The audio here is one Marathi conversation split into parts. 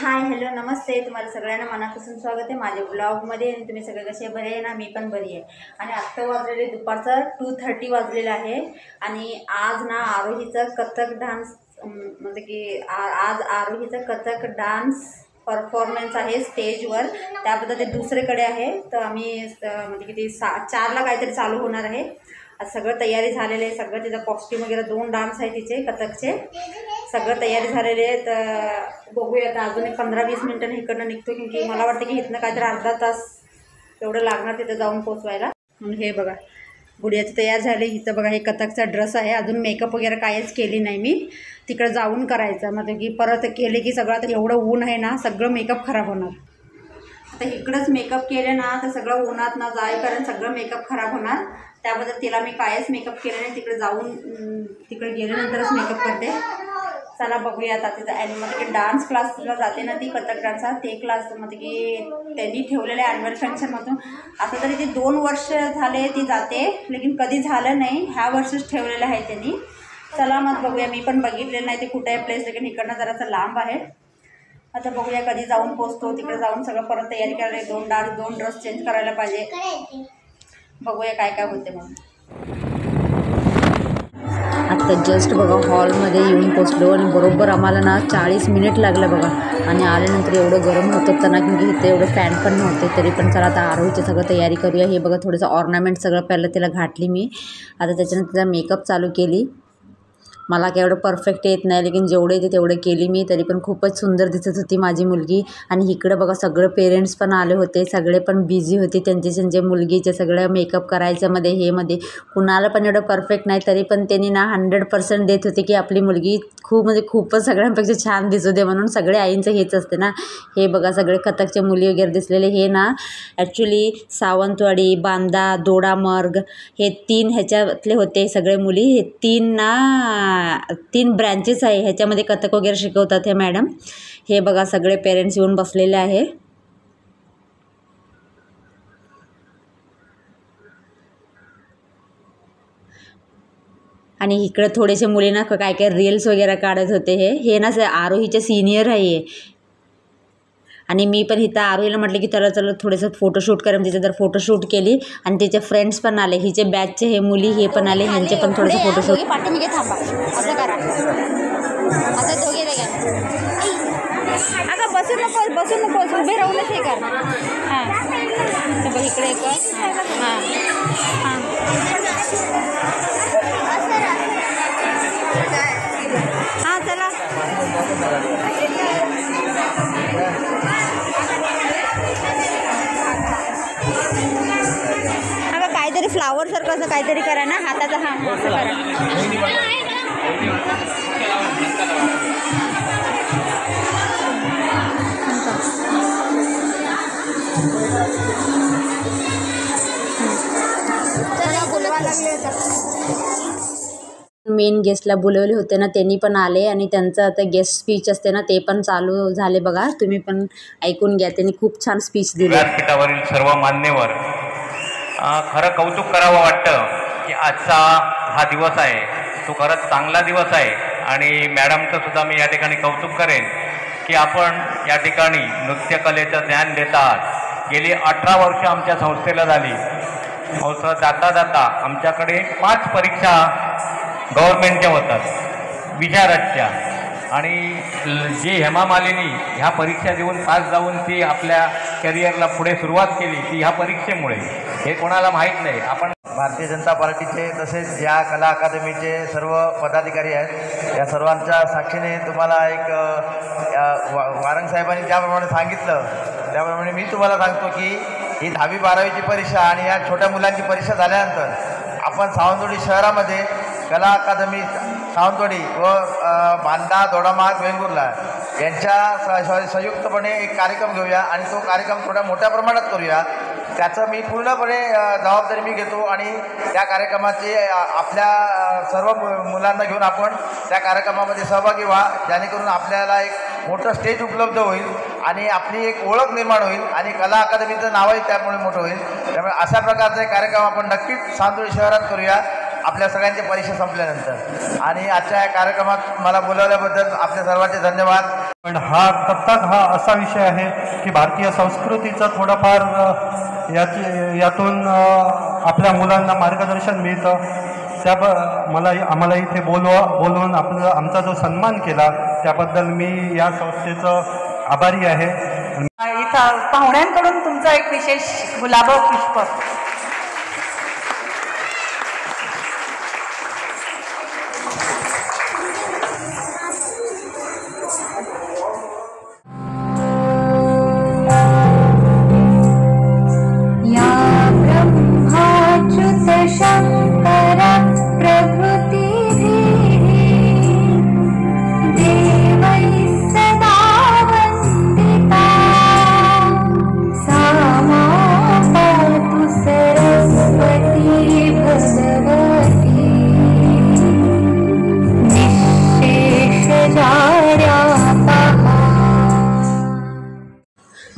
हाय हॅलो नमस्ते, तुम्हाला सगळ्यांना मनापासून स्वागत आहे माझ्या ब्लॉगमध्ये. आणि तुम्ही सगळे कसे बरे आहे ना? मी पण बरी आहे. आणि आत्ता वाजलेले दुपारचं 2:30 वाजलेलं आहे. आणि आज ना आरोहीचा कथक डान्स म्हणजे की आज आरोहीचा कथक डान्स परफॉर्मन्स आहे स्टेजवर. त्याबद्दल ते दुसरीकडे आहे. तर आम्ही म्हणजे किती 4ला काहीतरी चालू होणार आहे. आज सगळं तयारी झालेली आहे. सगळं तिचं कॉस्ट्यूम वगैरे 2 डान्स आहे तिचे कथकचे, सगळं तयारी झालेली आहे. तर बघूया आता अजून एक 15-20 मिनिटांनी इकडनं निघतो, की मला वाटतं की इथनं काहीतरी अर्धा तास तेवढं लागणार तिथं जाऊन पोचवायला. म्हणून हे बघा गुडियाची तयार झाली. इथं बघा हे कथकचा ड्रेस आहे. अजून मेकअप वगैरे काहीच केली नाही मी, तिकडं जाऊन करायचं. म्हणजे की परत केले की सगळं आता एवढं ऊन आहे ना, सगळं मेकअप खराब होणार. आता इकडंच मेकअप केलं ना तर सगळं उन्हात ना जाईपर्यंत सगळं मेकअप खराब होणार. त्याबद्दल तिला मी कायच मेकअप केलं नाही. तिकडे जाऊन तिकडे गेल्यानंतरच मेकअप करते. चला बघूया आता तिथं. आणि म्हणजे की डान्स क्लासला जाते ना ती कथक डान्सचा, ते क्लास म्हणजे की त्यांनी ठेवलेलं आहे ॲन्युअल फंक्शनमधून. आता तरी ती 2 वर्ष झाले ती जाते, लेकिन कधी झालं नाही. ह्या वर्षीच ठेवलेलं आहे त्यांनी. चला मग बघूया. मी पण बघितलेलं नाही ते कुठे आहे प्लेस, लेकिन इकडनं जरासं लांब आहे. आता बघूया कधी जाऊन पोचतो. तिकडे जाऊन सगळं परत तयारी करायला 2 ड्रेस चेंज करायला पाहिजे. बघूया काय काय होते मग. आत्ता जस्ट बघा हॉलमध्ये येऊन पोचलो आणि बरोबर आम्हाला ना 40 मिनिट लागलं बघा. आणि आल्यानंतर एवढं गरम होत होतं ना, की इथे एवढं फॅन पण नव्हते. तरी पण चला आता आरोहीची सगळं तयारी करूया. हे बघा थोडंसं ऑर्नामेंट सगळं पहिलं तिला घातली मी. आता त्याच्यानंतर तिचा मेकअप चालू केली. मला काय एवढं परफेक्ट येत नाही, लेकिन जेवढे येते तेवढे केली मी. तरी पण खूपच सुंदर दिसत होती माझी मुलगी. आणि इकडं बघा सगळं पेरेंट्स पण आले होते. सगळे पण बिझी होते त्यांचे मुलगीचे सगळं मेकअप करायच्यामध्ये हे मध्ये. कुणाला पण एवढं परफेक्ट नाही, तरी पण त्यांनी ना 100% देत होते की आपली मुलगी खूप म्हणजे खूपच सगळ्यांपेक्षा छान दिसू दे म्हणून. सगळे आईंचं हेच असते ना. हे बघा सगळे कथकच्या मुली वगैरे दिसलेले. हे ना ॲक्च्युली सावंतवाडी, बांदा, दोडामार्ग हे 3 ह्याच्यातले होते सगळे मुली. हे 3 ब्रँचेस आहे ह्याच्यामध्ये कथक वगैरे शिकवतात हे मॅडम. हे बघा सगळे पेरेंट्स येऊन बसलेले आहे. आणि इकडे थोडेसे मुलींना काय काय रील्स वगैरे काढत होते. हे ना आरोहीचे सिनियर आहे. आणि मी पण इथं आरोहीला म्हटलं की चला थोडंसं फोटोशूट करा. तिथे तर फोटोशूट केली. आणि तिचे फ्रेंड्स पण आले, हिचे बॅचचे हे मुली हे पण आले, ह्यांचे पण थोडंसं फोटोशूट. पाठीमागे थांबा असं करा. आता दोघे आता बसू नकोस उभे राहूनच हे कर. हां तर बघ इकडे एक. हां हां हां चला. अगं काहीतरी फ्लावर सारखं असं काहीतरी करा ना हाताचा. हां असं करा. मेन गेस्टला बोलवले होते ना त्यांनी पण आले. आणि त्यांचं आता गेस्ट स्पीच असते ना ते पण चालू झाले बघा. तुम्ही पण ऐकून घ्या. त्यांनी खूप छान स्पीच दिली. व्यासपीठावरील सर्व मान्यवर खरं कौतुक करावं वाटतं की आजचा हा दिवस आहे तो खरंच चांगला दिवस आहे. आणि मॅडमचं सुद्धा मी या ठिकाणी कौतुक करेन की आपण या ठिकाणी नृत्यकलेचं ज्ञान देतात. गेली 18 वर्ष आमच्या संस्थेला झाली. संस्था जाता जाता आमच्याकडे 5 परीक्षा गव्हर्नमेंटच्या होतात विशारदच्या. आणि जी हेमा मालिनी ह्या परीक्षा देऊन पास जाऊन ती आपल्या करिअरला पुढे सुरुवात केली ती ह्या परीक्षेमुळे. हे कोणाला माहीत नाही. आपण भारतीय जनता पार्टीचे तसेच या कला अकादमीचे सर्व पदाधिकारी आहेत, या सर्वांच्या साक्षीने तुम्हाला एक वारंग साहेबांनी ज्याप्रमाणे सांगितलं त्याप्रमाणे मी तुम्हाला सांगतो की ही 10वी-12वीची परीक्षा आणि या छोट्या मुलांची परीक्षा झाल्यानंतर आपण सावंतवाडी शहरामध्ये कला अकादमी सावंतवाडी व बांदा, दोडामार्ग, वेंगुर्ला यांच्या संयुक्तपणे एक कार्यक्रम घेऊया आणि तो कार्यक्रम थोड्या मोठ्या प्रमाणात करूया. त्याचं मी पूर्णपणे जबाबदारी मी घेतो. आणि त्या कार्यक्रमाची आपल्या सर्व मुलांना घेऊन आपण त्या कार्यक्रमामध्ये सहभागी व्हा, जेणेकरून आपल्याला एक मोठं स्टेज उपलब्ध होईल आणि आपली एक ओळख निर्माण होईल आणि कला अकादमीचं नावही त्यामुळे मोठं होईल. त्यामुळे अशा प्रकारचे कार्यक्रम आपण नक्कीच सावंतवाडी शहरात करूया आपल्या सगळ्यांच्या परीक्षा संपल्यानंतर. आणि आजच्या या कार्यक्रमात मला बोलावल्याबद्दल आपल्या सर्वांचे धन्यवाद. पण हा कथ्थक हा असा विषय आहे की भारतीय संस्कृतीचा थोडाफार यातून आपल्या मुलांना मार्गदर्शन मिळतं. आम्हाला इथे बोलवून आमचा जो सन्मान केला त्याबद्दल मी या संस्थेचं आभारी आहे. इथं पाहुण्यांकडून तुमचं एक विशेष गुलाब पुष्प.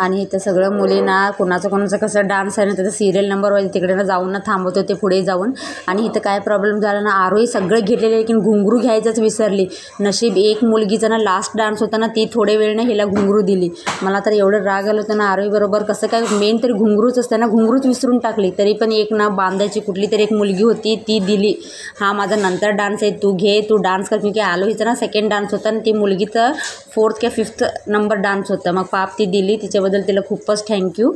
आणि इथं सगळं मुलींना कोणाचं कसं डान्स आहे ना त्याचं सिरियल नंबर वाईज तिकडे जाऊन ना थांबवत होते पुढे जाऊन. आणि इथं काय प्रॉब्लेम झाला ना, आरोही सगळं घेतलेले लेकिन घुंगरू घ्यायचंच विसरली. नशीब एक मुलगीचा ना लास्ट डान्स होता ना, ती थोडे वेळ ना हिला घुंगरू दिली. मला तर एवढं राग आलं होतं ना आरोही बरोबर. कसं काय मेन तरी घुंगरूच असतं ना, घुंगरूच विसरून टाकली. तरी पण एक ना बांधायची कुठली तरी एक मुलगी होती ती दिली. हा माझा नंतर डान्स आहे, तू घे, तू डान्स कर. क्योंकि आरोहीचा ना सेकंड डान्स होता आणि ती मुलगीचं 4th किंवा 5th नंबर डान्स होता. मग पाप ती दिली, तिच्याबद्दल तिला खूपच थँक्यू.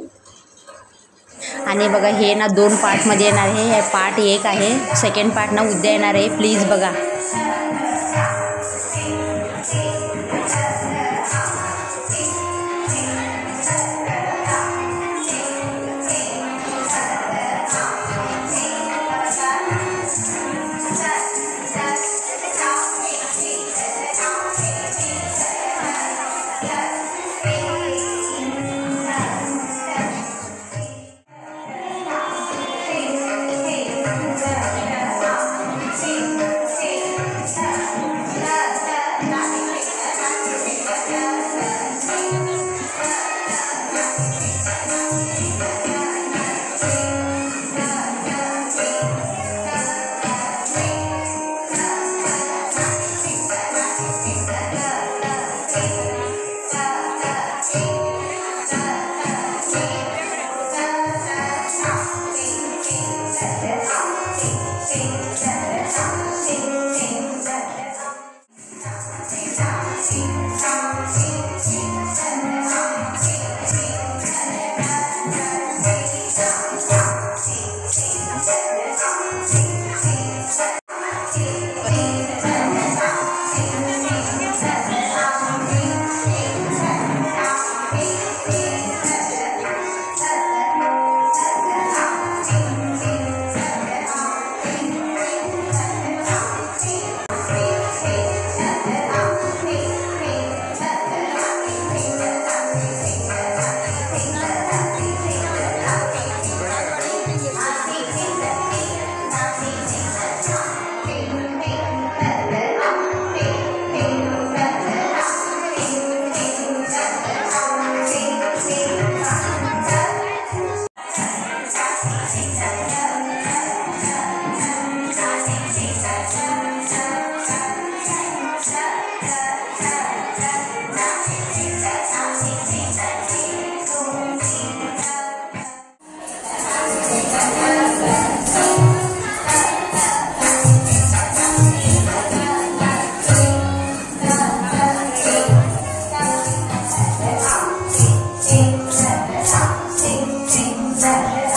आणि बघा हे ना 2 पार्टमध्ये येणार आहे. हे पार्ट 1 आहे, सेकंड पार्ट ना उद्या येणार आहे. प्लीज बघा. That